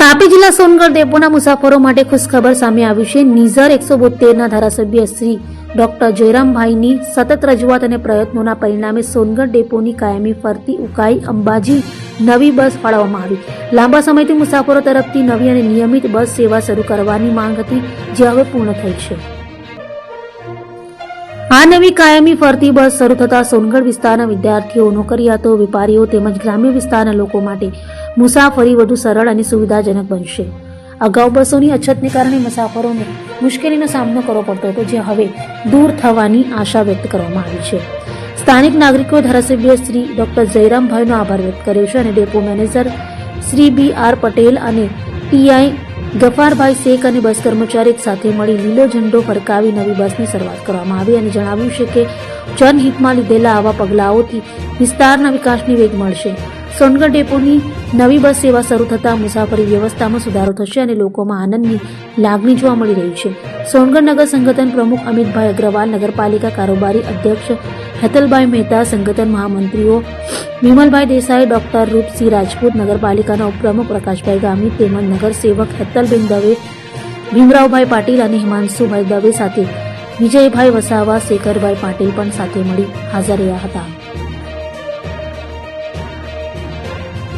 તાપી જિલ્લા સોનગઢ ડેપોના મુસાફરો માટે ખુશખબર સામે આવી છે। નિઝર 172ના ધારાસભ્ય શ્રી ડોક્ટર જયરામભાઈની સતત રજૂઆત અને પ્રયત્નોના પરિણામે સોનગઢ ડેપોની કાયમી ફરતી ઉકાઈ અંબાજી નવી બસ ફાળવવામાં આવી। લાંબા સમયથી મુસાફરો તરફથી નવી અને નિયમિત બસ સેવા શરૂ કરવાની માંગ હતી, જે હવે પૂર્ણ થઈ છે। આ નવી કાયમી ફરતી બસ શરૂ થતા સોનગઢ વિસ્તારના વિદ્યાર્થીઓ, નોકરિયાતો, વેપારીઓ તેમજ ગ્રામ્ય વિસ્તારના લોકો માટે મુસાફરી વધુ સરળ અને સુવિધાજનક બનશે। અગાઉ બસોની અછતને કારણે મુસાફરોને મુશ્કેલીનો સામનો કરવો પડતો હતો, જે હવે દૂર થવાની આશા વ્યક્ત કરવામાં આવી છે। સ્થાનિક નાગરિકોએ ધારાસભ્ય શ્રી ડોક્ટર જયરામભાઈનો આભાર વ્યક્ત કર્યો છે અને depot manager Shri BR Patel અને TI ગફારભાઈ શેખ અને બસ કર્મચારી સાથે મળી લીલો ઝંડો ફરકાવી નવી બસની શરૂઆત કરવામાં આવી અને જણાવ્યું છે કે જનહિતમાં લીધેલા આવા પગલાઓથી વિસ્તારના વિકાસને વેગ મળશે। સોનગઢ ડેપોની નવી બસ સેવા શરૂ થતાં મુસાફરી વ્યવસ્થામાં સુધારો થશે અને લોકોમાં આનંદની લાગણી જોવા મળી રહી છે। સોનગઢ નગર સંગઠન પ્રમુખ અમિતભાઈ અગ્રવાલ, નગરપાલિકા કારોબારી અધ્યક્ષ હેતલભાઈ મહેતા, સંગઠન મહામંત્રીઓ વિમલભાઈ દેસાઈ, ડોક્ટર રૂપસિંહ રાજપૂત, નગરપાલિકાના ઉપપ્રમુખ પ્રકાશભાઈ ગામી તેમજ નગરસેવક હેતલબેન દવે, ભીમરાવભાઈ પાટીલ અને હિમાંશુભાઈ દવે સાથે વિજયભાઈ વસાવા, શેખરભાઈ પાટીલ પણ સાથે મળી હાજર રહ્યા હતા।